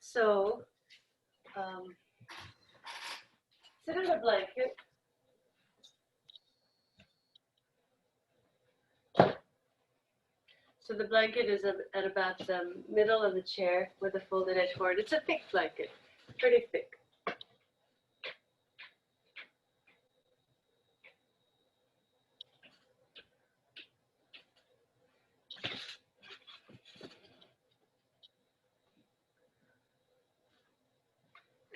So, sit on a blanket. So the blanket is at about the middle of the chair with a folded edge forward. It's a thick blanket, pretty thick.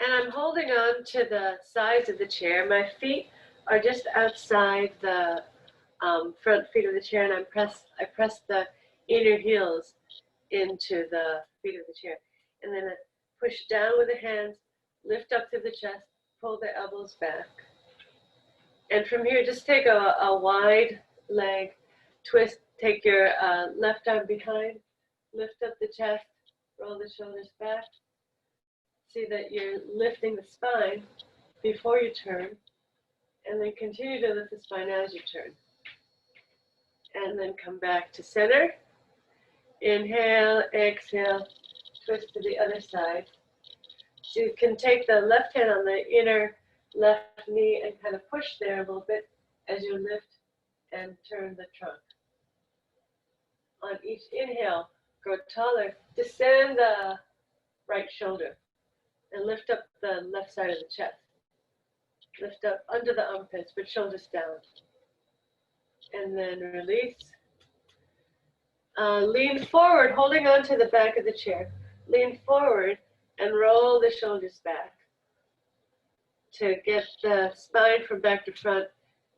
And I'm holding on to the sides of the chair. My feet are just outside the front feet of the chair, and I press the inner heels into the feet of the chair. And then I push down with the hands, lift up through the chest, pull the elbows back. And from here, just take a wide leg twist. Take your left arm behind, lift up the chest, roll the shoulders back. See that you're lifting the spine before you turn, and then continue to lift the spine as you turn. And then come back to center. Inhale, exhale, twist to the other side. So you can take the left hand on the inner left knee and kind of push there a little bit as you lift and turn the trunk. On each inhale, grow taller, descend the right shoulder and lift up the left side of the chest. Lift up under the armpits, but shoulders down. And then release. Lean forward, holding on to the back of the chair. Lean forward and roll the shoulders back to get the spine from back to front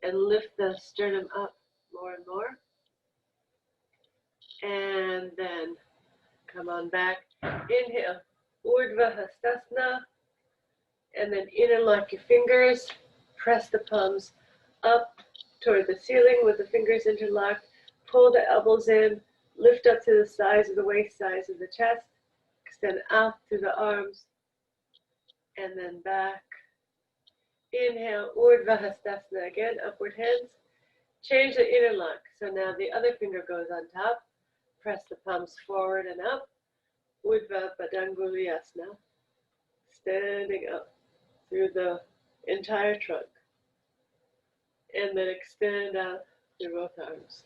and lift the sternum up more and more. And then come on back. Inhale, Urdhva Hastasana. And then interlock your fingers. Press the palms up toward the ceiling with the fingers interlocked. Pull the elbows in. Lift up to the sides of the waist, size of the chest. Extend out through the arms. And then back. Inhale, Urdhva Hastasana again, upward hands. Change the interlock. So now the other finger goes on top. Press the palms forward and up. Urdhva Padanguliasana. Standing up through the entire trunk. And then extend out through both arms.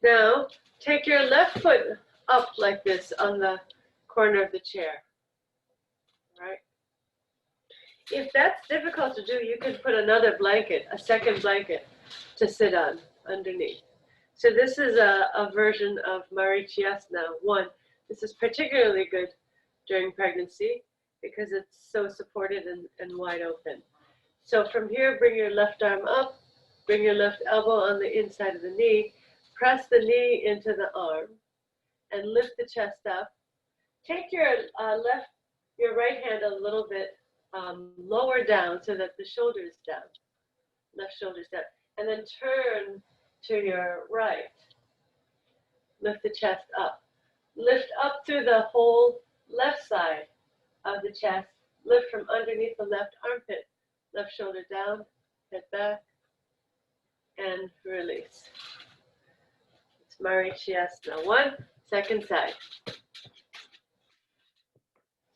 Now, take your left foot up like this on the corner of the chair. All right? If that's difficult to do, you can put another blanket, a second blanket, to sit on underneath. So this is a version of Marichyasana 1. This is particularly good during pregnancy because it's so supported and wide open. So from here, bring your left arm up, bring your left elbow on the inside of the knee, press the knee into the arm, and lift the chest up. Take your right hand a little bit lower down so that the shoulder is down, left shoulder's down, and then turn to your right. Lift the chest up. Lift up through the whole left side of the chest. Lift from underneath the left armpit. Left shoulder down, head back, and release. It's Marichyasana 1, second side.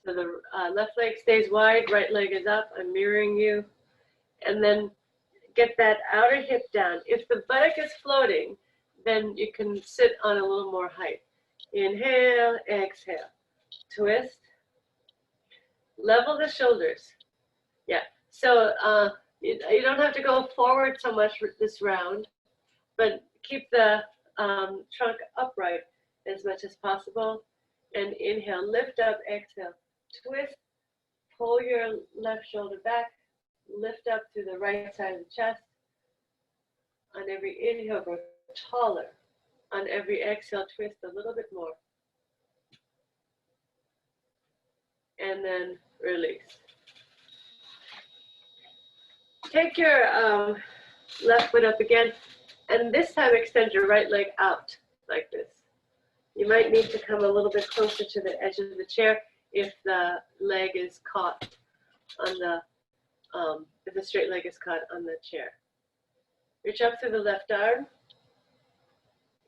So the left leg stays wide, right leg is up. I'm mirroring you. And then get that outer hip down. If the buttock is floating, then you can sit on a little more height. Inhale, exhale. Twist. Level the shoulders. Yeah. So you don't have to go forward so much this round, but keep the trunk upright as much as possible. And inhale, lift up, exhale. Twist, pull your left shoulder back, lift up through the right side of the chest. On every inhale, grow taller. On every exhale, twist a little bit more. And then release. Take your left foot up again, and this time extend your right leg out like this. You might need to come a little bit closer to the edge of the chair if the leg is caught on the, if the straight leg is caught on the chair. Reach up through the left arm.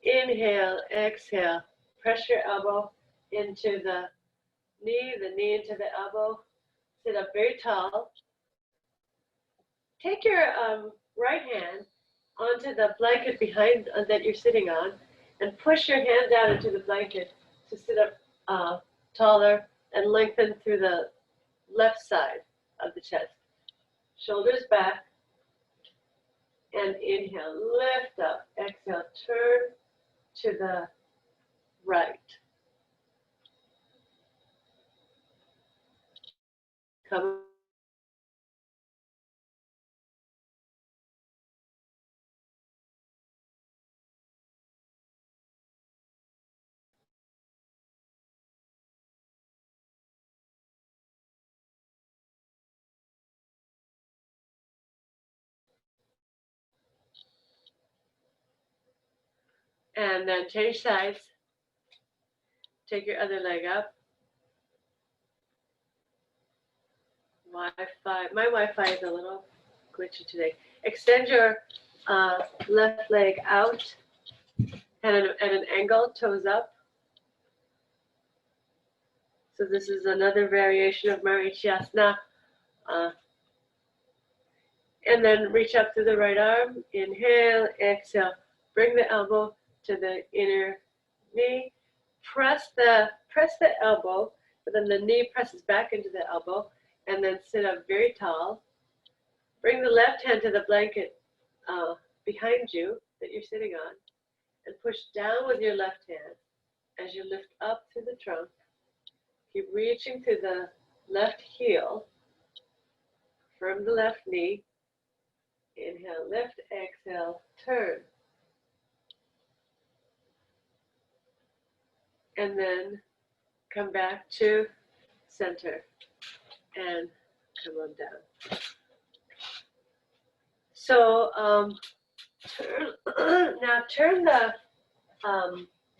Inhale, exhale. Press your elbow into the knee, the knee into the elbow. Sit up very tall. Take your right hand onto the blanket behind that you're sitting on and push your hand down into the blanket to sit up taller and lengthen through the left side of the chest. Shoulders back, and inhale, lift up. Exhale, turn to the right. Come. And then change sides. Take your other leg up. Wi-Fi. My Wi-Fi is a little glitchy today. Extend your left leg out at an angle, toes up. So this is another variation of Marichyasana. And then reach up to the right arm. Inhale, exhale. Bring the elbow to the inner knee. Press the elbow, but then the knee presses back into the elbow, and then sit up very tall. Bring the left hand to the blanket behind you that you're sitting on, and push down with your left hand as you lift up through the trunk. Keep reaching through the left heel. Firm the left knee. Inhale, lift, exhale, turn. And then come back to center and come on down. So now turn the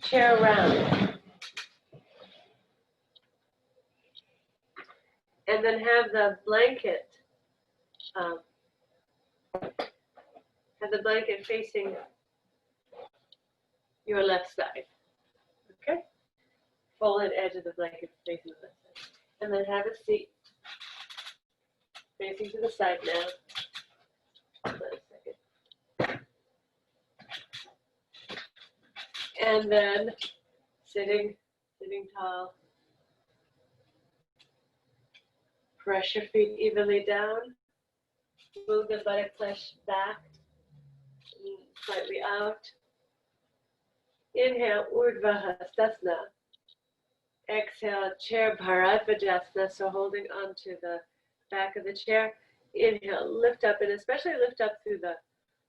chair around. And then have the blanket facing your left side. Okay? Folded edge of the blanket facing the left side. And then have a seat facing to the side now. Hold on a second. And then sitting tall. Press your feet evenly down. Move the buttock flesh back, slightly out. Inhale, Urdhva Hastasana. Exhale, Chair Bharadvajasana, so holding onto the back of the chair. Inhale, lift up, and especially lift up through the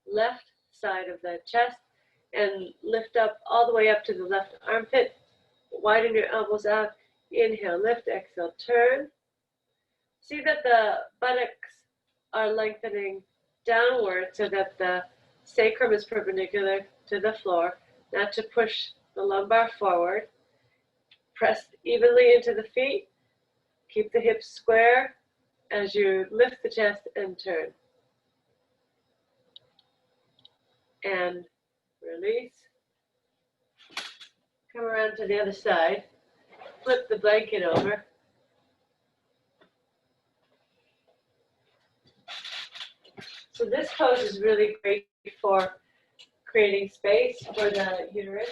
left side of the chest, and lift up all the way up to the left armpit. Widen your elbows out. Inhale, lift, exhale, turn. See that the buttocks are lengthening downward so that the sacrum is perpendicular to the floor, not to push the lumbar forward. Press evenly into the feet. Keep the hips square as you lift the chest and turn. And release. Come around to the other side. Flip the blanket over. So this pose is really great for creating space for the uterus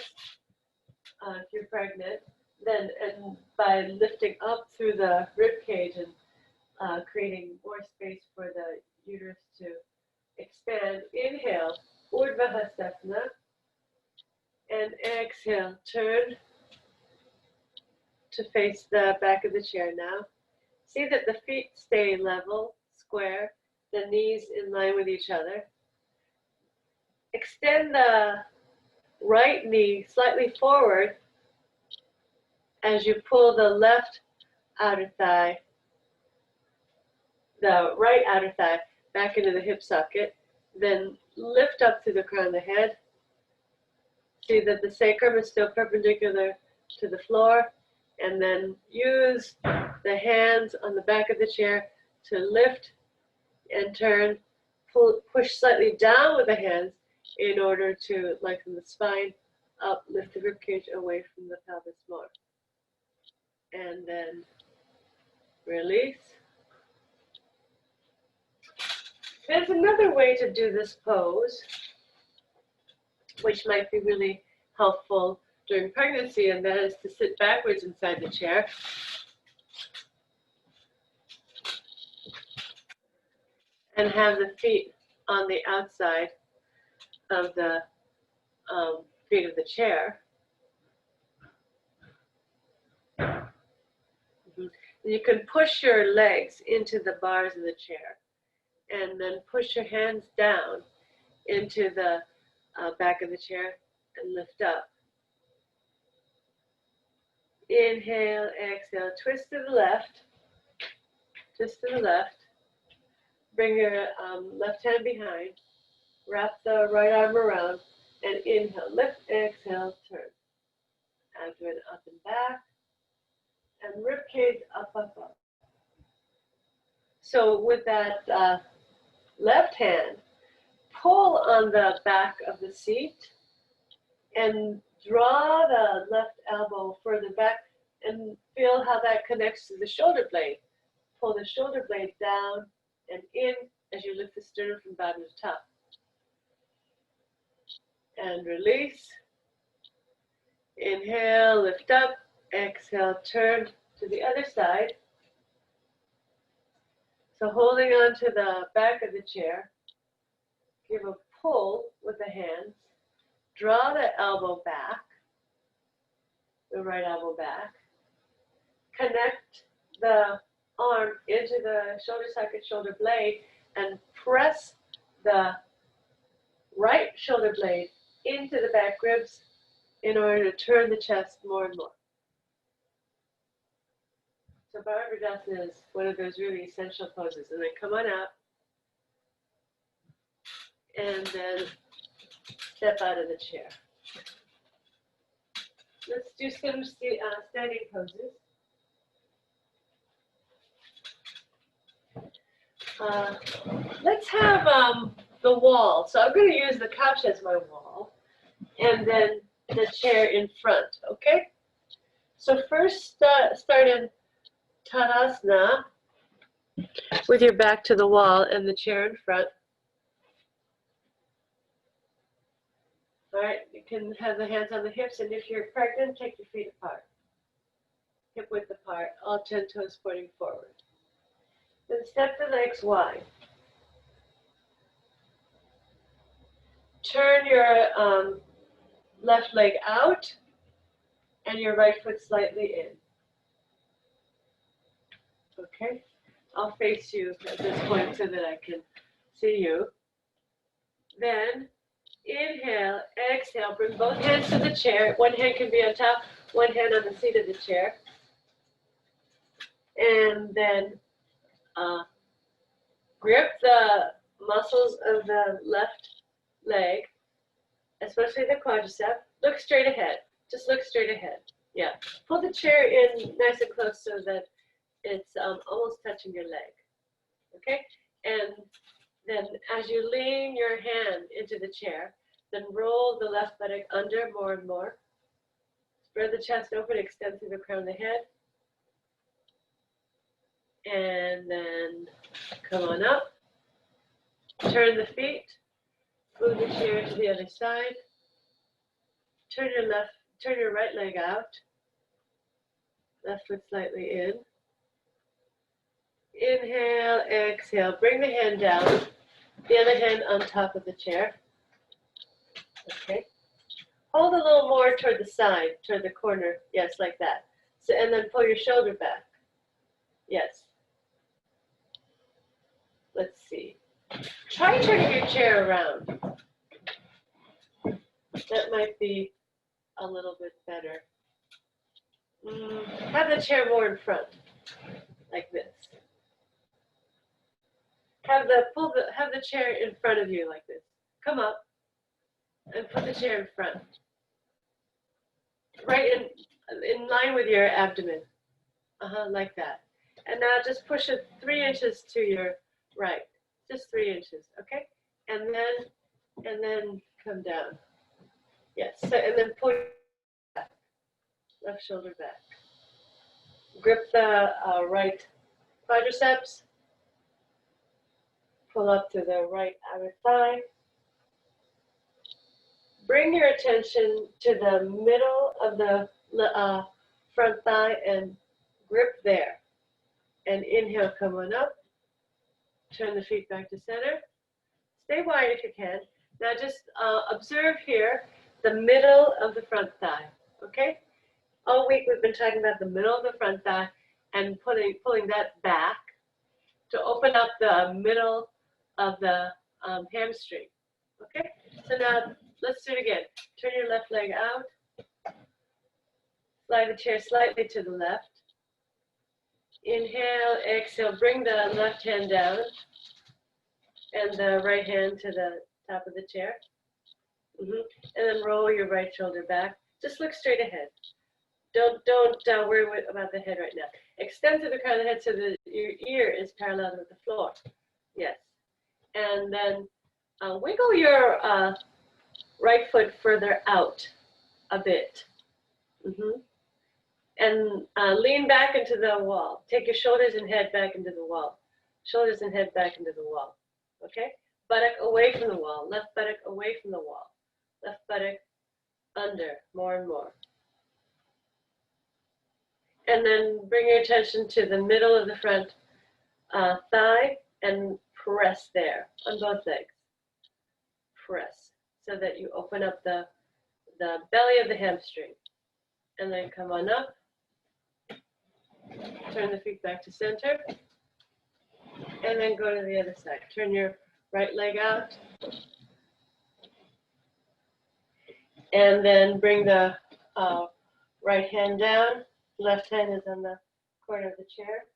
if you're pregnant. Then, and by lifting up through the rib cage and creating more space for the uterus to expand. Inhale, Urdhva Hastasana, and exhale, turn to face the back of the chair now. See that the feet stay level, square, the knees in line with each other. Extend the right knee slightly forward as you pull the left outer thigh, the right outer thigh back into the hip socket. Then lift up through the crown of the head. See that the sacrum is still perpendicular to the floor, and then use the hands on the back of the chair to lift and turn. Push slightly down with the hands in order to lengthen the spine, up, lift the ribcage away from the pelvis more. And and then release. There's another way to do this pose, which might be really helpful during pregnancy, and that is to sit backwards inside the chair. And have the feet on the outside of the feet of the chair. You can push your legs into the bars of the chair, and then push your hands down into the back of the chair and lift up. Inhale, exhale, twist to the left, twist to the left. Bring your left hand behind, wrap the right arm around, and inhale, lift, exhale, turn. Abdomen up and back, and rib cage up, up, up. So with that left hand, pull on the back of the seat and draw the left elbow further back and feel how that connects to the shoulder blade. Pull the shoulder blade down and in as you lift the sternum from bottom to top. And release. Inhale, lift up. Exhale, turn to the other side. So holding on to the back of the chair, give a pull with the hands. Draw the elbow back, the right elbow back. Connect the arm into the shoulder socket, shoulder blade, and press the right shoulder blade into the back ribs in order to turn the chest more and more. So Bharadvajasana is one of those really essential poses. And then come on out. And then step out of the chair. Let's do some standing poses. Let's have the wall. So I'm going to use the couch as my wall, and then the chair in front, okay? So first start in Tadasana with your back to the wall and the chair in front. All right, you can have the hands on the hips, and if you're pregnant, take your feet apart. Hip width apart, all 10 toes pointing forward. Then step the legs wide. Turn your left leg out and your right foot slightly in. Okay, I'll face you at this point so that I can see you. Then inhale, exhale, bring both hands to the chair. One hand can be on top, one hand on the seat of the chair. And then grip the muscles of the left leg, especially the quadricep. Look straight ahead. Just look straight ahead. Yeah. Pull the chair in nice and close so that it's almost touching your leg. Okay? And then as you lean your hand into the chair, then roll the left buttock under more and more. Spread the chest open, extend through the crown of the head. And then come on up. Turn the feet. Move the chair to the other side. Turn your right leg out. Left foot slightly in. Inhale, exhale. Bring the hand down. The other hand on top of the chair. Okay. Hold a little more toward the side, toward the corner. Yes, like that. So, and then pull your shoulder back. Yes. Let's see. Try turning your chair around. That might be a little bit better. Have the chair more in front, like this. Have the chair in front of you like this. Come up and put the chair in front. Right in line with your abdomen. Like that. And now just push it 3 inches to your right. Just 3 inches, okay? And then come down. Yes. So, and then pull your back. Left shoulder back. grip the right quadriceps, pull up to the right outer thigh. Bring your attention to the middle of the front thigh and grip there. And inhale, come on up. Turn the feet back to center. Stay wide if you can. Now just observe here the middle of the front thigh, okay? All week we've been talking about the middle of the front thigh and pulling that back to open up the middle of the hamstring, okay? So now let's do it again. Turn your left leg out. Slide the chair slightly to the left. Inhale, exhale, bring the left hand down and the right hand to the top of the chair. And then roll your right shoulder back. Just look straight ahead. Don't worry about the head right now. Extend to the crown of the head so that your ear is parallel with the floor. Yes. And then wiggle your right foot further out a bit. And lean back into the wall. Take your shoulders and head back into the wall. Shoulders and head back into the wall. Okay? Buttock away from the wall. Left buttock away from the wall. Left buttock under, more and more. And then bring your attention to the middle of the front thigh and press there on both legs. Press so that you open up the belly of the hamstring. And then come on up. Turn the feet back to center. And then go to the other side. Turn your right leg out. And then bring the right hand down. Left hand is on the corner of the chair.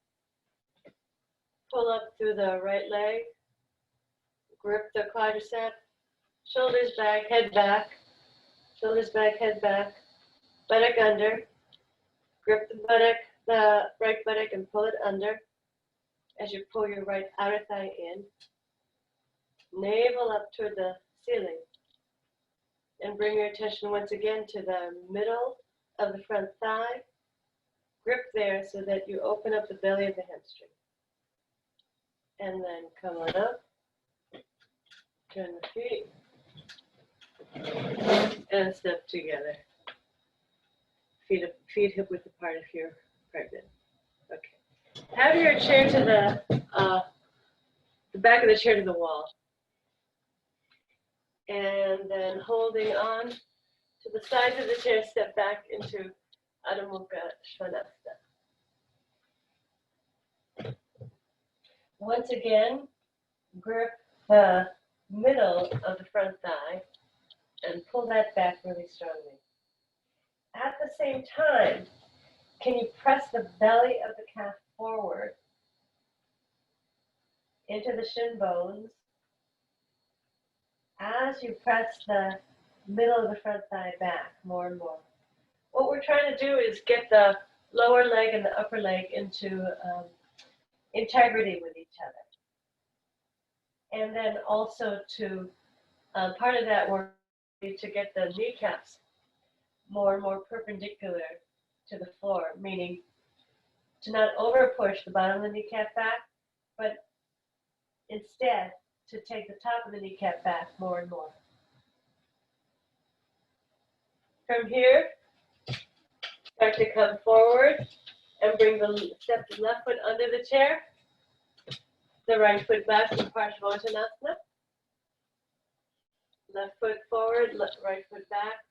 Pull up through the right leg. Grip the quadricep. Shoulders back, head back. Shoulders back, head back. Buttock under. Grip the buttock, the right buttock, and pull it under as you pull your right outer thigh in. Navel up toward the ceiling. And bring your attention once again to the middle of the front thigh. Grip there so that you open up the belly of the hamstring. And then come on up. Turn the feet. And step together. Feet hip width apart if you're pregnant. Okay. Have your chair to the back of the chair to the wall. And then holding on to the sides of the chair, step back into Adho Mukha Svanasana. Once again, grip the middle of the front thigh and pull that back really strongly. At the same time, can you press the belly of the calf forward into the shin bones as you press the middle of the front thigh back more and more? What we're trying to do is get the lower leg and the upper leg into integrity with each other. And then also to, part of that work is to get the kneecaps more and more perpendicular to the floor, meaning to not over push the bottom of the kneecap back, but instead to take the top of the kneecap back more and more. From here, start to come forward and bring step the left foot under the chair, the right foot back to Parsvottanasana. Left foot forward, right foot back.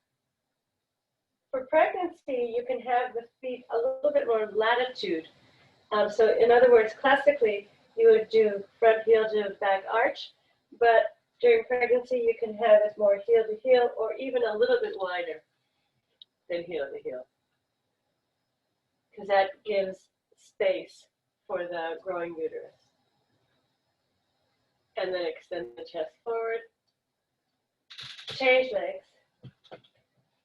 For pregnancy, you can have the feet a little bit more latitude. So in other words, classically, you would do front heel to back arch, but during pregnancy, you can have it more heel to heel or even a little bit wider than heel to heel, because that gives space for the growing uterus. And then extend the chest forward. Change legs.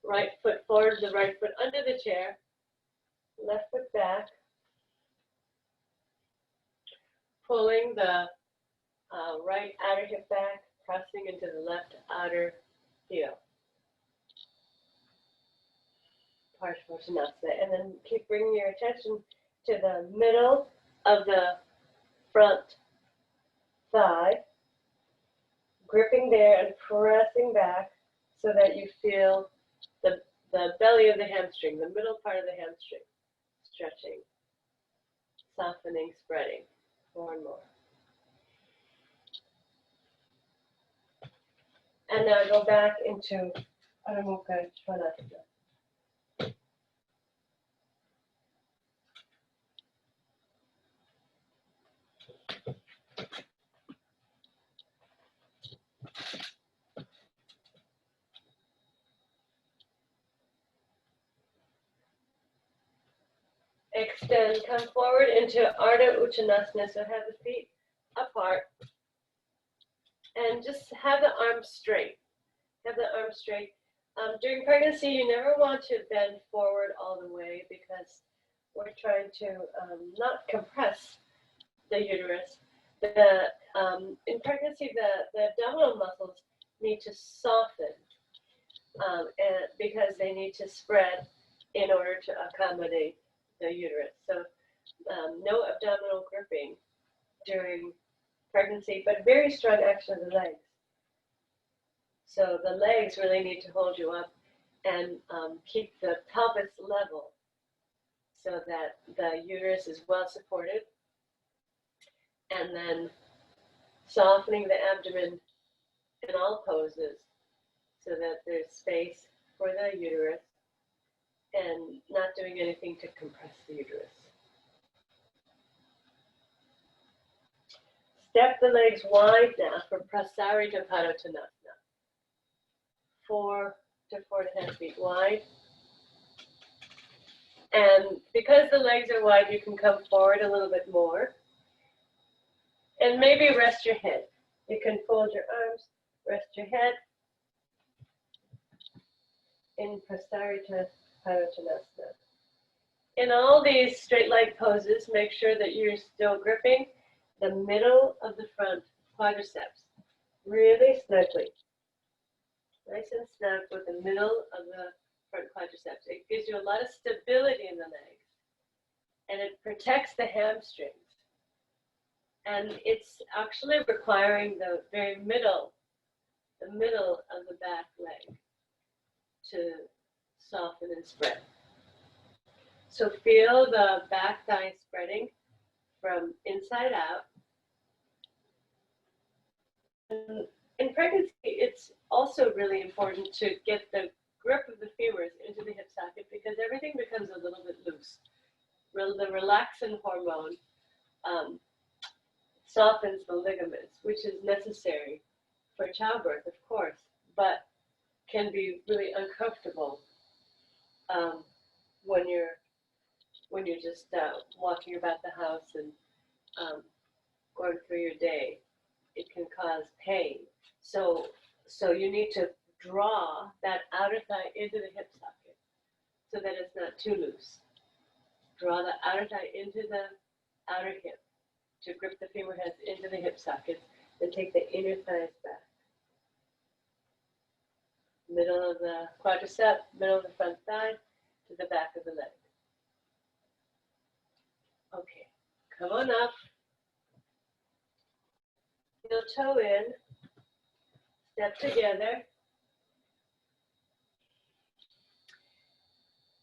Right foot forward, the right foot under the chair. Left foot back. Pulling the right outer hip back, crossing into the left outer heel. Parsvottanasana. And then keep bringing your attention to the middle of the front thigh, gripping there and pressing back so that you feel the belly of the hamstring, the middle part of the hamstring, stretching, softening, spreading more and more. And now go back into Adho Mukha Svanasana. Extend, come forward into Ardha Uttanasana, so have the feet apart. And just have the arms straight. Have the arms straight. During pregnancy, you never want to bend forward all the way because we're trying to not compress the uterus. In pregnancy, the abdominal muscles need to soften and because they need to spread in order to accommodate the uterus. So no abdominal gripping during pregnancy, but very strong action of the legs. So the legs really need to hold you up and keep the pelvis level so that the uterus is well supported. And then softening the abdomen in all poses so that there's space for the uterus and not doing anything to compress the uterus. Step the legs wide now for Prasarita Padottanasana. 4 to 4.5 feet wide. And because the legs are wide, you can come forward a little bit more. And maybe rest your head. You can fold your arms, rest your head in Prasarita Padottanasana. In all these straight leg poses, make sure that you're still gripping the middle of the front quadriceps, really snugly. Nice and snug with the middle of the front quadriceps. It gives you a lot of stability in the legs, and it protects the hamstrings. And it's actually requiring the very middle of the back leg to soften and spread. So feel the back thigh spreading from inside out. And in pregnancy, it's also really important to get the grip of the femurs into the hip socket because everything becomes a little bit loose. The relaxin hormone softens the ligaments, which is necessary for childbirth, of course, but can be really uncomfortable when you're just walking about the house and going through your day. It can cause pain. So you need to draw that outer thigh into the hip socket so that it's not too loose. Draw the outer thigh into the outer hip to grip the femur heads into the hip sockets, then take the inner thighs back. Middle of the quadricep, middle of the front thigh to the back of the leg. Okay, come on up. Heel toe in, step together.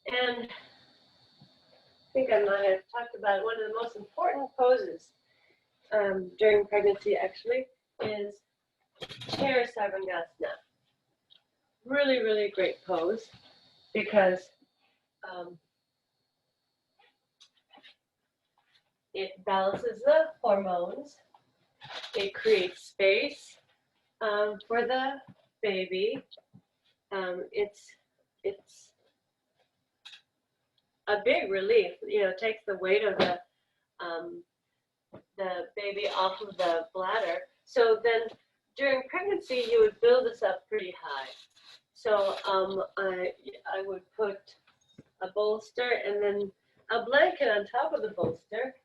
And I think I might have talked about one of the most important poses during pregnancy actually is chair Sarvangasana. Really, really great pose because it balances the hormones. It creates space for the baby. It's a big relief. You know, it takes the weight of the baby off of the bladder. So then during pregnancy, you would build this up pretty high. So I would put a bolster and then a blanket on top of the bolster.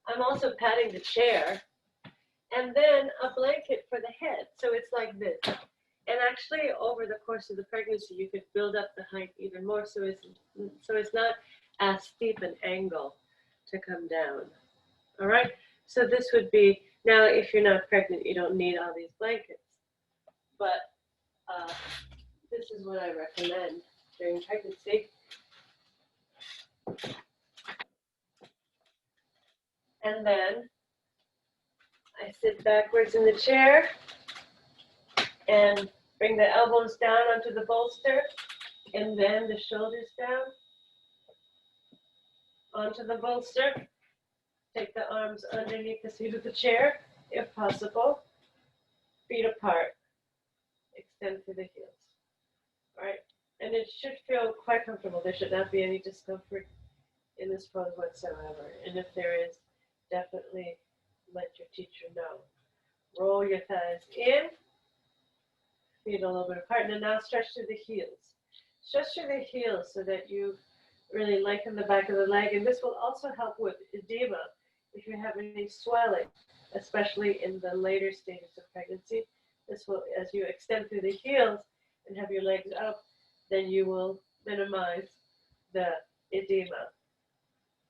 I'm also patting the chair. And then a blanket for the head. So it's like this. And actually, over the course of the pregnancy, you could build up the height even more. So it's not as steep an angle to come down. All right, so this would be, now if you're not pregnant, you don't need all these blankets, but this is what I recommend during pregnancy. And then I sit backwards in the chair and bring the elbows down onto the bolster and then the shoulders down onto the bolster. Take the arms underneath the seat of the chair, if possible. Feet apart. Extend through the heels. All right, and it should feel quite comfortable. There should not be any discomfort in this pose whatsoever. And if there is, definitely let your teacher know. Roll your thighs in, feet a little bit apart, and now stretch through the heels. Stretch through the heels so that you really lengthen the back of the leg, and this will also help with edema if you have any swelling, especially in the later stages of pregnancy. This will, as you extend through the heels and have your legs up, then you will minimize the edema,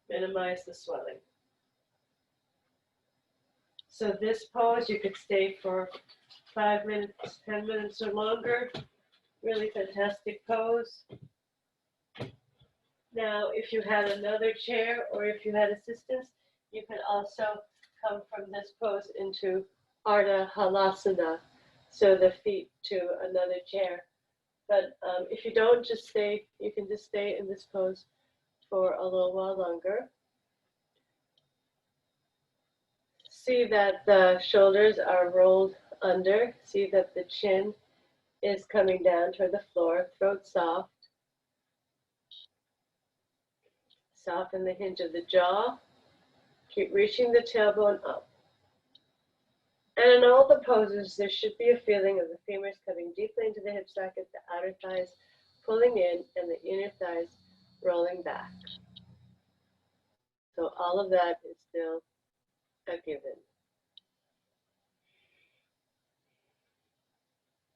minimize the swelling. So this pose, you could stay for 5 minutes, 10 minutes or longer. Really fantastic pose. Now, if you had another chair or if you had assistance, you could also come from this pose into Ardha Halasana, so the feet to another chair. But if you don't, just stay, you can just stay in this pose for a little while longer. See that the shoulders are rolled under. See that the chin is coming down toward the floor, throat soft. Soften the hinge of the jaw. Keep reaching the tailbone up. And in all the poses, there should be a feeling of the femurs coming deeply into the hip socket, the outer thighs pulling in, and the inner thighs rolling back. So all of that is still a given.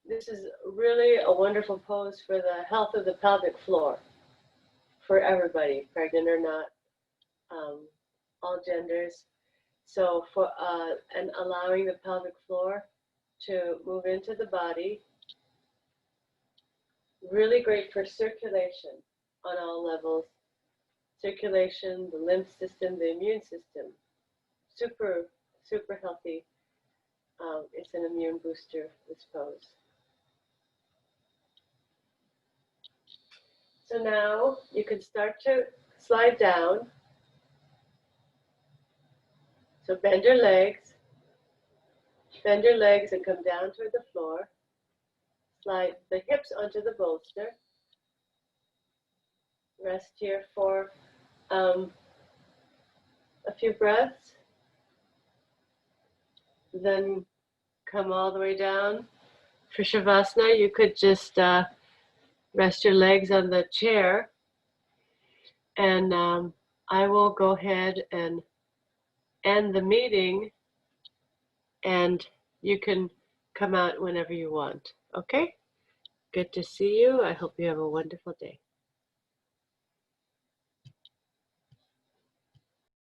This is really a wonderful pose for the health of the pelvic floor for everybody, pregnant or not, all genders. So for and allowing the pelvic floor to move into the body, really great for circulation on all levels. Circulation, the lymph system, the immune system, super, super healthy. It's an immune booster, this pose. So now you can start to slide down. So bend your legs and come down toward the floor. Slide the hips onto the bolster. Rest here for a few breaths. Then come all the way down. For Shavasana, you could just rest your legs on the chair. And I will go ahead and end the meeting, and you can come out whenever you want. Okay? Good to see you. I hope you have a wonderful day.